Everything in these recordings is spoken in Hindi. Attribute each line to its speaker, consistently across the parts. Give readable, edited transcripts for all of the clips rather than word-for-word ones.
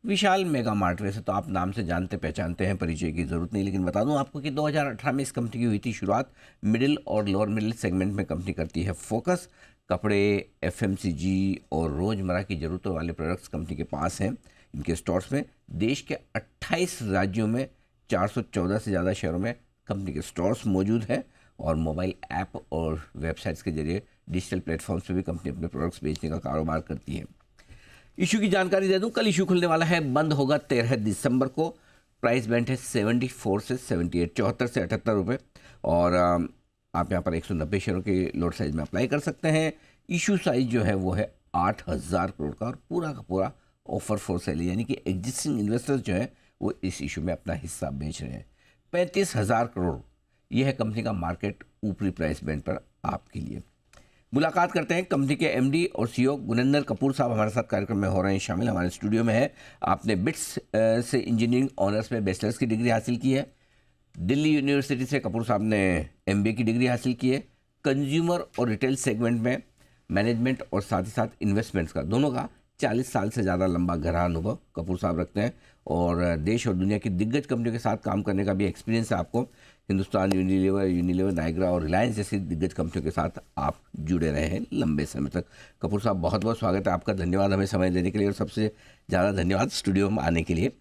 Speaker 1: विशाल मेगा मार्ट, वैसे तो आप नाम से जानते पहचानते हैं, परिचय की ज़रूरत नहीं, लेकिन बता दूं आपको कि 2018 में इस कंपनी की हुई थी शुरुआत। मिडिल और लोअर मिडिल सेगमेंट में कंपनी करती है फोकस। कपड़े, एफएमसीजी और रोज़मर्रा की ज़रूरतों वाले प्रोडक्ट्स कंपनी के पास हैं इनके स्टोर्स में। देश के 28 राज्यों में 414 से ज़्यादा शहरों में कंपनी के स्टोर्स मौजूद हैं और मोबाइल ऐप और वेबसाइट्स के जरिए डिजिटल प्लेटफॉर्म्स पर भी कंपनी अपने प्रोडक्ट्स बेचने का कारोबार करती है। इशू की जानकारी दे दूं, कल इशू खुलने वाला है, बंद होगा 13 दिसंबर को। प्राइस बैंड है 74 से 78, 74 से 78 रुपये। और आप यहां पर 190 शेयरों के लोट साइज में अप्लाई कर सकते हैं। इशू साइज जो है वो है 8,000 करोड़ का और पूरा का पूरा ऑफर फॉर सेल, यानी कि एग्जिस्टिंग इन्वेस्टर्स जो है वो इस इशू में अपना हिस्सा बेच रहे हैं। 35,000 करोड़ यह है कंपनी का मार्केट ऊपरी प्राइस बैंड पर आपके लिए। मुलाकात करते हैं कंपनी के एमडी और सीईओ गुनेंद्र कपूर साहब हमारे साथ कार्यक्रम में हो रहे हैं शामिल, हमारे स्टूडियो में है। आपने बिट्स से इंजीनियरिंग ऑनर्स में बैचलर्स की डिग्री हासिल की है। दिल्ली यूनिवर्सिटी से कपूर साहब ने एमबीए की डिग्री हासिल की है। कंज्यूमर और रिटेल सेगमेंट में मैनेजमेंट और साथ ही साथ इन्वेस्टमेंट्स का, दोनों का 40 साल से ज़्यादा लंबा गहरा अनुभव कपूर साहब रखते हैं और देश और दुनिया की दिग्गज कंपनियों के साथ काम करने का भी एक्सपीरियंस है आपको। हिंदुस्तान यूनिलीवर, नाइग्रा और रिलायंस जैसी दिग्गज कंपनियों के साथ आप जुड़े रहे हैं लंबे समय तक। कपूर साहब, बहुत बहुत स्वागत है आपका, धन्यवाद हमें समय देने के लिए और सबसे ज़्यादा धन्यवाद स्टूडियो में आने के लिए।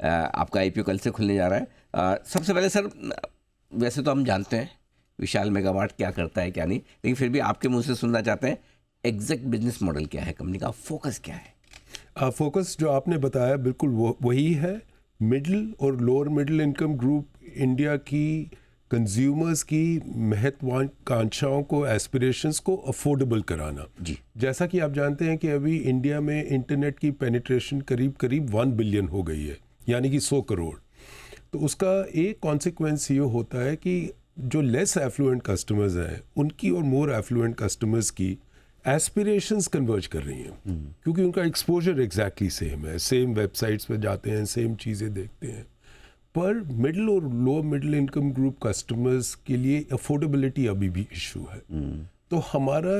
Speaker 1: आपका आईपीओ कल से खुलने जा रहा है। सबसे पहले सर, वैसे तो हम जानते हैं विशाल मेगा मार्ट क्या करता है क्या नहीं, लेकिन फिर भी आपके मुंह से सुनना चाहते हैं एग्जैक्ट बिजनेस मॉडल क्या है कंपनी का, फोकस क्या है?
Speaker 2: फोकस जो आपने बताया बिल्कुल वही है। मिडिल और lower middle income group India की कंज्यूमर्स की महत्वाकांक्षाओं को, एस्पिरेशंस को अफोर्डेबल कराना
Speaker 1: जी।
Speaker 2: जैसा कि आप जानते हैं कि अभी इंडिया में इंटरनेट की पेनिट्रेशन करीब 1 बिलियन हो गई है, यानी कि 100 करोड़। तो उसका एक कॉन्सिक्वेंस ये होता है कि जो लेस एफ्लुएंट कस्टमर्स हैं उनकी और मोर एफ्लुएंट कस्टमर्स की एस्पिरेशंस कन्वर्ज कर रही हैं, क्योंकि उनका एक्सपोजर एग्जैक्टली सेम है, सेम वेबसाइट्स पे जाते हैं, सेम चीज़ें देखते हैं। पर मिडिल और lower middle income group customers के लिए अफोर्डेबिलिटी अभी भी इशू है। तो हमारा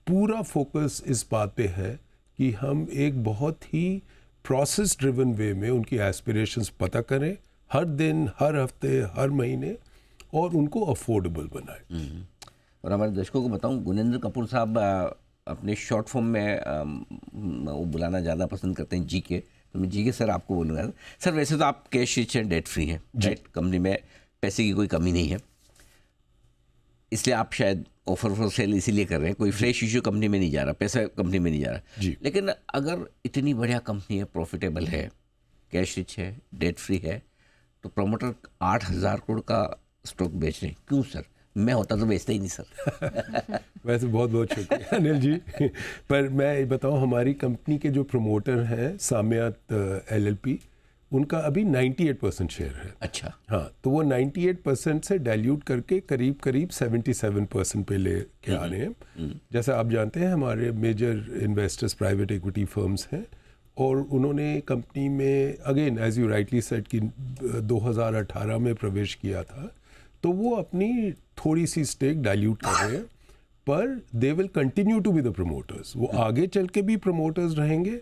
Speaker 2: पूरा फोकस इस बात पे है कि हम एक बहुत ही प्रोसेस ड्रिवन वे में उनकी एस्पिरेशंस पता करें, हर दिन, हर हफ्ते, हर महीने, और उनको अफोर्डेबल बनाएं।
Speaker 1: और हमारे दर्शकों को बताऊं, गुनेंद्र कपूर साहब अपने शॉर्ट फॉर्म में वो बुलाना ज़्यादा पसंद करते हैं जीके, तो मैं जीके सर आपको बोलूँगा। सर वैसे तो आप कैश रिच हैं, डेट फ्री हैं, राइट? कंपनी में पैसे की कोई कमी नहीं है, इसलिए आप शायद ऑफर फॉर सेल इसीलिए कर रहे हैं, कोई फ्रेश इशू कंपनी में नहीं जा रहा, पैसा कंपनी में नहीं जा रहा। लेकिन अगर इतनी बढ़िया कंपनी है, प्रॉफिटेबल है, कैश रिच है, डेट फ्री है, तो प्रमोटर 8,000 करोड़ का स्टॉक बेच रहे हैं, क्यों सर? मैं होता तो बेचता ही नहीं सर।
Speaker 2: वैसे बहुत बहुत शुक्रिया अनिल जी। पर मैं बताऊं, हमारी कंपनी के जो प्रमोटर हैं साम्यात एलएलपी, उनका अभी 98% शेयर है।
Speaker 1: अच्छा।
Speaker 2: हाँ, तो वो 98% से डाइल्यूट करके करीब 77% पे ले के आ रहे हैं। जैसा आप जानते हैं हमारे major investors private equity firms हैं और उन्होंने कंपनी में again as you rightly said कि 2018 में प्रवेश किया था, तो वो अपनी थोड़ी सी स्टेक डाइल्यूट कर रहे हैं, पर they will continue to be the promoters. वो आगे चल के भी प्रमोटर्स रहेंगे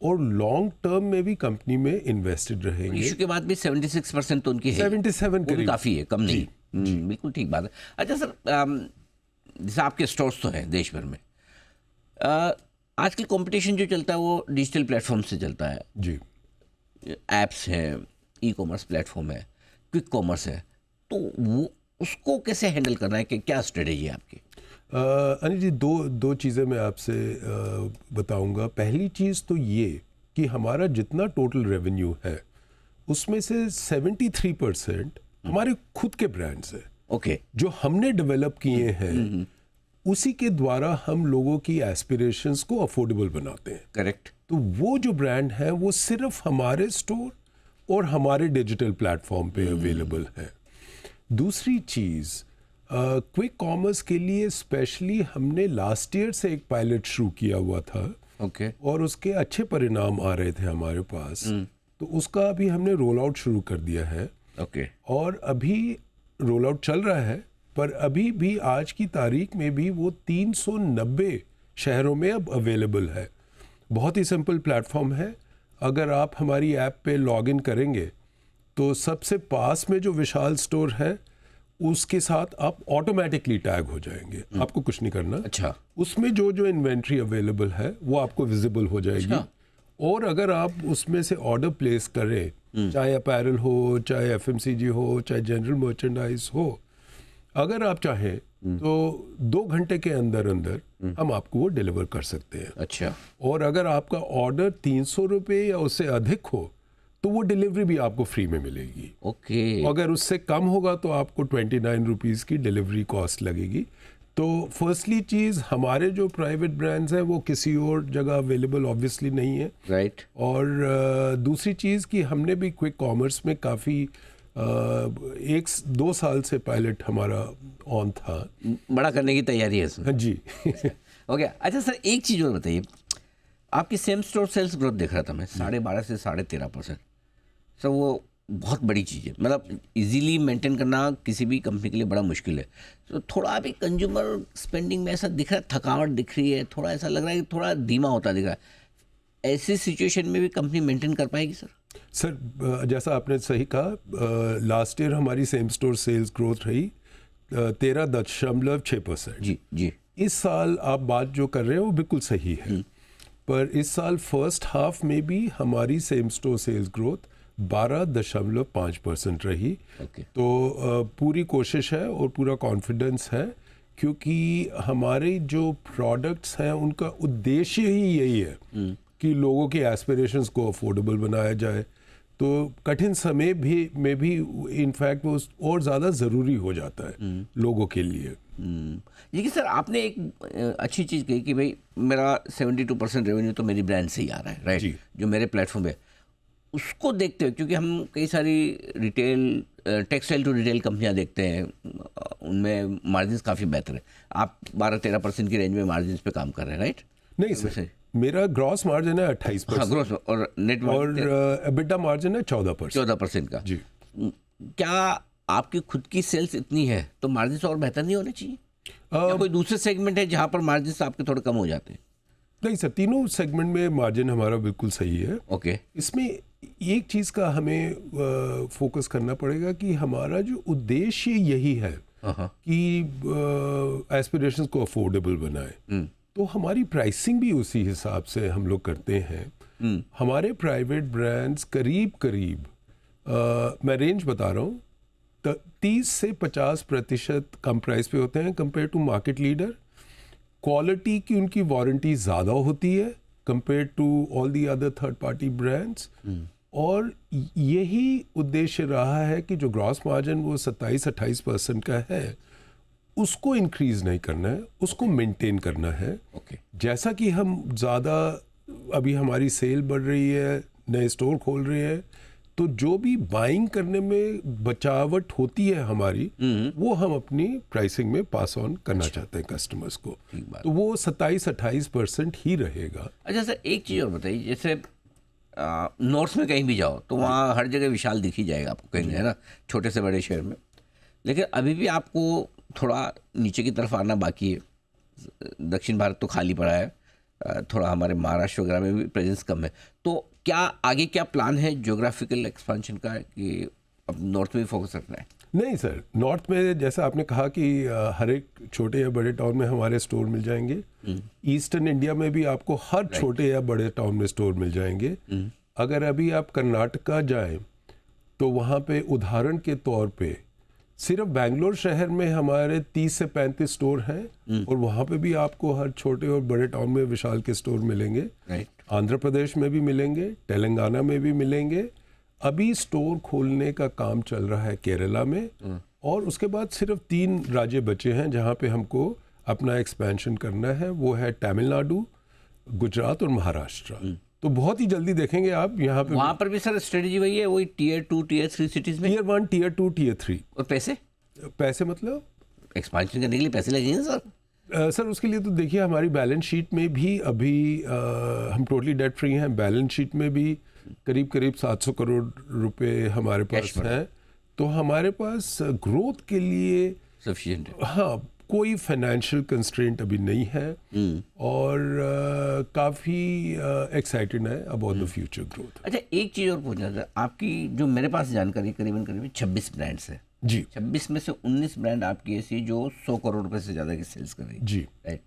Speaker 2: और लॉन्ग टर्म में भी कंपनी में इन्वेस्टेड रहेंगे।
Speaker 1: इशू के बाद भी 76% तो उनकी है,
Speaker 2: 77
Speaker 1: करीब काफ़ी है, कम नहीं। बिल्कुल ठीक बात है। अच्छा सर, जैसे आपके स्टोर्स तो हैं देश भर में, आजकल कंपटीशन जो चलता है वो डिजिटल प्लेटफॉर्म से चलता है
Speaker 2: जी।
Speaker 1: ऐप्स हैं, ई कॉमर्स प्लेटफॉर्म है, क्विक कॉमर्स है, तो वो उसको कैसे हैंडल करना है, कि क्या स्ट्रेटेजी है आपकी?
Speaker 2: अनिल जी, दो चीज़ें मैं आपसे बताऊंगा। पहली चीज़ तो ये कि हमारा जितना टोटल रेवेन्यू है उसमें से 73% हमारे खुद के ब्रांड्स हैं।
Speaker 1: ओके।
Speaker 2: जो हमने डेवलप किए हैं उसी के द्वारा हम लोगों की एस्पिरेशंस को अफोर्डेबल बनाते हैं।
Speaker 1: करेक्ट।
Speaker 2: तो वो जो ब्रांड है वो सिर्फ हमारे स्टोर और हमारे डिजिटल प्लेटफॉर्म पे अवेलेबल है। दूसरी चीज़, क्विक कॉमर्स के लिए स्पेशली हमने लास्ट ईयर से एक पायलट शुरू किया हुआ था।
Speaker 1: ओके।
Speaker 2: और उसके अच्छे परिणाम आ रहे थे हमारे पास, तो उसका अभी हमने रोल आउट शुरू कर दिया है।
Speaker 1: ओके।
Speaker 2: और अभी रोल आउट चल रहा है, पर अभी भी आज की तारीख में भी वो 390 शहरों में अब अवेलेबल है। बहुत ही सिंपल प्लेटफॉर्म है। अगर आप हमारी ऐप पे लॉगिन करेंगे तो सबसे पास में जो विशाल स्टोर है उसके साथ आप ऑटोमेटिकली टैग हो जाएंगे, आपको कुछ नहीं करना।
Speaker 1: अच्छा।
Speaker 2: उसमें जो जो इन्वेंट्री अवेलेबल है वो आपको विजिबल हो जाएगी।
Speaker 1: अच्छा।
Speaker 2: और अगर आप उसमें से ऑर्डर प्लेस करें, चाहे अपैरल हो, चाहे एफएमसीजी हो, चाहे जनरल मर्चेंडाइज हो, अगर आप चाहें तो 2 घंटे के अंदर अंदर हम आपको वो डिलीवर कर सकते हैं।
Speaker 1: अच्छा।
Speaker 2: और अगर आपका ऑर्डर 300 रुपये या उससे अधिक हो तो वो डिलीवरी भी आपको फ्री में मिलेगी।
Speaker 1: ओके।
Speaker 2: अगर उससे कम होगा तो आपको 29 रुपीज़ की डिलीवरी कॉस्ट लगेगी। तो फर्स्टली चीज़, हमारे जो प्राइवेट ब्रांड्स हैं वो किसी और जगह अवेलेबल ऑब्वियसली नहीं है।
Speaker 1: राइट।
Speaker 2: और दूसरी चीज़ कि हमने भी क्विक कॉमर्स में काफ़ी 1-2 साल से पायलट हमारा ऑन था।
Speaker 1: बड़ा करने की तैयारी है इसमें।
Speaker 2: हाँ जी।
Speaker 1: ओके। अच्छा सर, एक चीज़ और बताइए, आपकी सेम स्टोर सेल्स ग्रोथ देख रहा था मैं 12.5 से 13.5%। सर वो बहुत बड़ी चीज़ है, मतलब इजीली मेंटेन करना किसी भी कंपनी के लिए बड़ा मुश्किल है। तो थोड़ा अभी कंज्यूमर स्पेंडिंग में ऐसा दिख रहा है, थकावट दिख रही है, थोड़ा ऐसा लग रहा है कि थोड़ा धीमा होता दिख रहा है। ऐसी सिचुएशन में भी कंपनी मेंटेन कर पाएगी सर?
Speaker 2: सर जैसा आपने सही कहा, लास्ट ईयर हमारी सेम स्टोर सेल्स ग्रोथ रही 13.6%।
Speaker 1: जी जी।
Speaker 2: इस साल आप बात जो कर रहे हो वो बिल्कुल सही है, पर इस साल फर्स्ट हाफ में भी हमारी सेम स्टोर सेल्स ग्रोथ 12.5% रही।
Speaker 1: ओके।
Speaker 2: तो पूरी कोशिश है और पूरा कॉन्फिडेंस है, क्योंकि हमारे जो प्रोडक्ट्स हैं उनका उद्देश्य ही यही है कि लोगों के एस्पिरेशंस को अफोर्डेबल बनाया जाए। तो कठिन समय में भी इनफैक्ट वो और ज़्यादा ज़रूरी हो जाता है लोगों के लिए।
Speaker 1: लेकिन सर आपने एक अच्छी चीज़ कही कि भाई मेरा 72% रेवेन्यू तो मेरी ब्रांड से ही आ रहा है, राइट, जो मेरे प्लेटफॉर्म पे। उसको देखते हुए, क्योंकि हम कई सारी रिटेल टेक्सटाइल टू रिटेल कंपनियां देखते हैं, उनमें मार्जिन काफ़ी बेहतर है। आप 12-13% की रेंज में मार्जिन पे काम कर रहे हैं, राइट?
Speaker 2: नहीं सर, मेरा ग्रॉस मार्जिन है 28%।
Speaker 1: हाँ, ग्रॉस और नेट
Speaker 2: और एबिटा मार्जिन है 14%।
Speaker 1: 14% का।
Speaker 2: जी।
Speaker 1: क्या आपकी खुद की सेल्स इतनी है तो मार्जिन और बेहतर नहीं होने चाहिए? या कोई दूसरे सेगमेंट है जहाँ पर मार्जिन आपके थोड़े कम हो जाते हैं?
Speaker 2: नहीं सर, तीनों सेगमेंट में मार्जिन हमारा बिल्कुल सही है।
Speaker 1: ओके।
Speaker 2: इसमें एक चीज़ का हमें फोकस करना पड़ेगा कि हमारा जो उद्देश्य यही है कि एस्पिरेशंस को अफोर्डेबल बनाए, तो हमारी प्राइसिंग भी उसी हिसाब से हम लोग करते हैं। हमारे प्राइवेट ब्रांड्स करीब मैं रेंज बता रहा हूँ, 30 से 50% कम प्राइस पे होते हैं compare to market leader. Quality की उनकी वारंटी ज़्यादा होती है compare to all the other third party brands. और यही उद्देश्य रहा है कि जो ग्रॉस मार्जिन वो 27-28% का है, उसको इंक्रीज नहीं करना है, उसको मेंटेन करना है। जैसा कि हम ज़्यादा, अभी हमारी सेल बढ़ रही है, नए स्टोर खोल रहे हैं, तो जो भी बाइंग करने में बचावट होती है हमारी, वो हम अपनी प्राइसिंग में पास ऑन करना चाहते हैं कस्टमर्स को। तो वो 27-28% ही रहेगा।
Speaker 1: अच्छा सर, एक चीज़ और बताइए, जैसे नॉर्थ में कहीं भी जाओ तो वहाँ हर जगह विशाल दिख ही जाएगा आपको कहीं, है ना, छोटे से बड़े शहर में। लेकिन अभी भी आपको थोड़ा नीचे की तरफ आना बाकी है। दक्षिण भारत तो खाली पड़ा है, थोड़ा हमारे महाराष्ट्र वगैरह में भी प्रेजेंस कम है। तो क्या आगे क्या प्लान है ज्योग्राफिकल एक्सपेंशन का, कि अब नॉर्थ में भी फोकस रखना है?
Speaker 2: नहीं सर, नॉर्थ में जैसा आपने कहा कि हर एक छोटे या बड़े टाउन में हमारे स्टोर मिल जाएंगे। ईस्टर्न इंडिया में भी आपको हर छोटे या बड़े टाउन में स्टोर मिल जाएंगे। अगर अभी आप कर्नाटका जाएं तो वहाँ पे उदाहरण के तौर पे सिर्फ बेंगलोर शहर में हमारे 30 से 35 स्टोर हैं, और वहाँ पे भी आपको हर छोटे और बड़े टाउन में विशाल के स्टोर मिलेंगे। आंध्र प्रदेश में भी मिलेंगे, तेलंगाना में भी मिलेंगे। अभी स्टोर खोलने का काम चल रहा है केरला में, और उसके बाद सिर्फ 3 राज्य बचे हैं जहाँ पे हमको अपना एक्सपेंशन करना है। वो है तमिलनाडु, गुजरात और महाराष्ट्र। तो बहुत ही जल्दी देखेंगे आप यहाँ पे।
Speaker 1: वहाँ पर भी सर स्ट्रेटजी वही है, वही Tier 2 Tier 3 सिटीज में?
Speaker 2: Tier 1 Tier 2 Tier 3।
Speaker 1: और पैसे
Speaker 2: मतलब
Speaker 1: एक्सपेंशन करने के लिए पैसे लगेंगे सर?
Speaker 2: सर उसके लिए तो देखिए, हमारी बैलेंस शीट में भी अभी हम टोटली डेट फ्री हैं। बैलेंस शीट में भी करीब 700 करोड़ रुपए हमारे पास हैं। तो हमारे पास ग्रोथ के लिए
Speaker 1: सफिशिएंट है।
Speaker 2: हाँ, कोई फाइनेंशियल कंस्ट्रेंट अभी नहीं है और काफ़ी एक्साइटेड है अबाउट द फ्यूचर ग्रोथ।
Speaker 1: अच्छा, एक चीज़ और पूछना था, आपकी जो मेरे पास जानकारी करीबन 26 ब्रांड्स है
Speaker 2: जी
Speaker 1: 26 में से 19 ब्रांड आपकी ऐसी जो 100 करोड़ रुपए से ज़्यादा की सेल्स कर रही है,
Speaker 2: जी।
Speaker 1: राइट?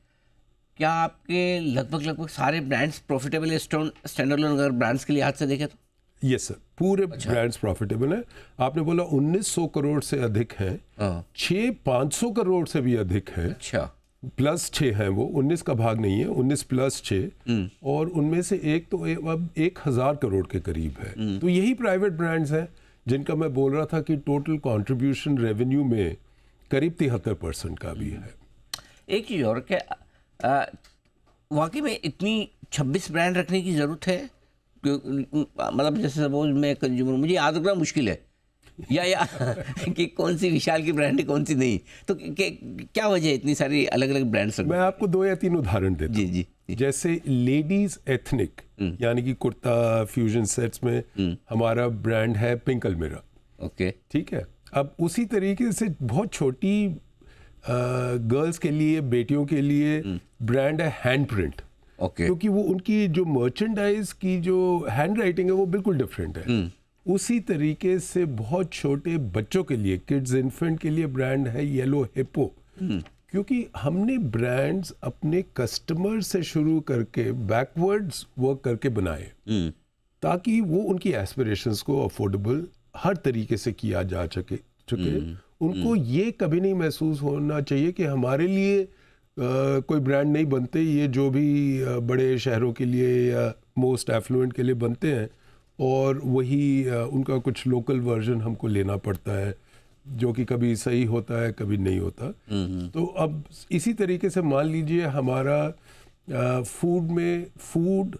Speaker 1: क्या आपके लगभग सारे ब्रांड्स प्रॉफिटेबल है? स्टैंड अलोन अगर ब्रांड्स के लिहाज से देखें तो
Speaker 2: यस सर, पूरे ब्रांड्स प्रॉफिटेबल हैं। आपने बोला 1900 करोड़ से अधिक हैं, 500 करोड़ से भी अधिक हैं,
Speaker 1: अच्छा,
Speaker 2: प्लस 6 हैं, वो 19 का भाग नहीं है, 19 प्लस 6 और उनमें से एक तो अब 1000 करोड़ के करीब है। तो यही प्राइवेट ब्रांड्स हैं जिनका मैं बोल रहा था कि टोटल कंट्रीब्यूशन रेवेन्यू में करीब 73% का भी है।
Speaker 1: एक चीज़ और, क्या वाकई में इतनी 26 ब्रांड रखने की ज़रूरत है? मतलब जैसे सपोज मैं कंज्यूमर, मुझे याद रखना मुश्किल है या कि कौन सी विशाल की ब्रांड है कौन सी नहीं, तो क्या वजह है इतनी सारी अलग अलग ब्रांड्स?
Speaker 2: मैं आपको 2 या 3 उदाहरण देता हूँ।
Speaker 1: जी।
Speaker 2: जैसे लेडीज एथनिक यानी कि कुर्ता फ्यूजन सेट्स में हमारा ब्रांड है पिंक अल्मीरा,
Speaker 1: ओके,
Speaker 2: ठीक है। अब उसी तरीके से बहुत छोटी गर्ल्स के लिए, बेटियों के लिए ब्रांड है हैंड प्रिंट,
Speaker 1: ओके,
Speaker 2: क्योंकि वो उनकी जो मर्चेंडाइज की जो हैंड राइटिंग है वो बिल्कुल डिफरेंट है। उसी तरीके से बहुत छोटे बच्चों के लिए, किड्स इन्फेंट के लिए ब्रांड है येलो हिप्पो, क्योंकि हमने ब्रांड्स अपने कस्टमर से शुरू करके बैकवर्ड्स वर्क करके बनाए ताकि वो उनकी एस्पिरेशंस को अफोर्डेबल हर तरीके से किया जा चुके उनको ये कभी नहीं महसूस होना चाहिए कि हमारे लिए कोई ब्रांड नहीं बनते, ये जो भी बड़े शहरों के लिए या मोस्ट एफ्लुएंट के लिए बनते हैं और वही उनका कुछ लोकल वर्जन हमको लेना पड़ता है जो कि कभी सही होता है कभी नहीं होता। तो अब इसी तरीके से मान लीजिए हमारा फूड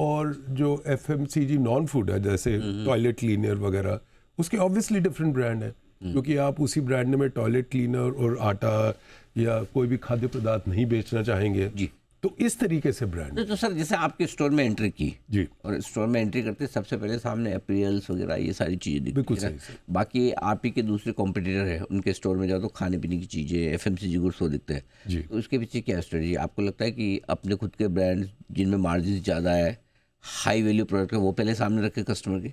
Speaker 2: और जो FMCG नॉन फूड है जैसे टॉयलेट क्लीनर वगैरह, उसके ऑब्वियसली डिफरेंट ब्रांड है क्योंकि आप उसी ब्रांड में टॉयलेट क्लीनर और आटा या कोई भी खाद्य पदार्थ नहीं बेचना चाहेंगे
Speaker 1: जी।
Speaker 2: तो इस तरीके से ब्रांड
Speaker 1: तो सर जैसे आपके स्टोर में एंट्री की
Speaker 2: जी,
Speaker 1: और स्टोर में एंट्री करते सबसे पहले सामने अपीयर्स वगैरह ये सारी चीज़ें दिखती
Speaker 2: बिल्कुल
Speaker 1: है
Speaker 2: सही
Speaker 1: ना। बाकी आप ही के दूसरे कॉम्पिटिटर है, उनके स्टोर में जाओ तो खाने पीने की चीज़ें FMCG गुड्स वो दिखते हैं
Speaker 2: जी।
Speaker 1: तो उसके पीछे क्या स्ट्रेटजी आपको लगता है कि अपने खुद के ब्रांड जिनमें मार्जिन ज़्यादा है, हाई वैल्यू प्रोडक्ट है, वो पहले सामने रखे कस्टमर के?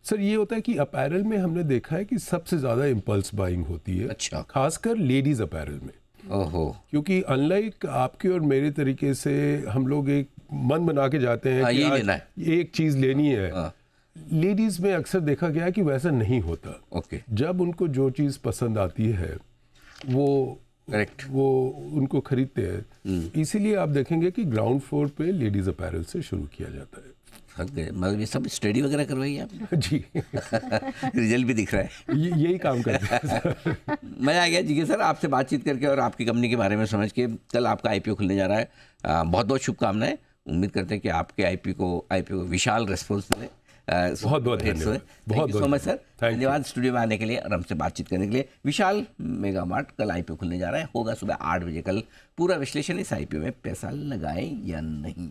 Speaker 2: सर ये होता है कि अपैरल में हमने देखा है कि सबसे ज़्यादा इम्पल्स बाइंग होती है,
Speaker 1: अच्छा,
Speaker 2: खासकर लेडीज़ अपैरल में।
Speaker 1: ओहो,
Speaker 2: क्योंकि अनलाइक आपके और मेरे तरीके से हम लोग एक मन बना के जाते हैं कि
Speaker 1: ये
Speaker 2: आज
Speaker 1: लेना है,
Speaker 2: एक चीज़ लेनी है।
Speaker 1: हाँ,
Speaker 2: लेडीज़ में अक्सर देखा गया है कि वैसा नहीं होता।
Speaker 1: ओके,
Speaker 2: जब उनको जो चीज़ पसंद आती है वो
Speaker 1: करेक्ट,
Speaker 2: वो उनको खरीदते हैं। इसीलिए आप देखेंगे कि ग्राउंड फ्लोर पे लेडीज़ अपैरल से शुरू किया जाता है।
Speaker 1: मतलब ये सब स्टडी वगैरह करवाई है आपने?
Speaker 2: जी
Speaker 1: रिजल्ट भी दिख रहा है।
Speaker 2: यही काम करते हैं सर।
Speaker 1: मज़ा आ गया जी सर आपसे बातचीत करके और आपकी कंपनी के बारे में समझ के। कल आपका IPO खुलने जा रहा है, बहुत बहुत शुभकामनाएं। उम्मीद करते हैं कि आपके IPO को विशाल रेस्पॉन्स मिले।
Speaker 2: बहुत बहुत धन्यवाद,
Speaker 1: बहुत so much sir,
Speaker 2: Thank you.
Speaker 1: धन्यवाद स्टूडियो में आने के लिए और हमसे बातचीत करने के लिए। विशाल मेगा मार्ट कल IPO खुलने जा रहा है, होगा सुबह 8 बजे। कल पूरा विश्लेषण इस IPO में पैसा लगाएं या नहीं।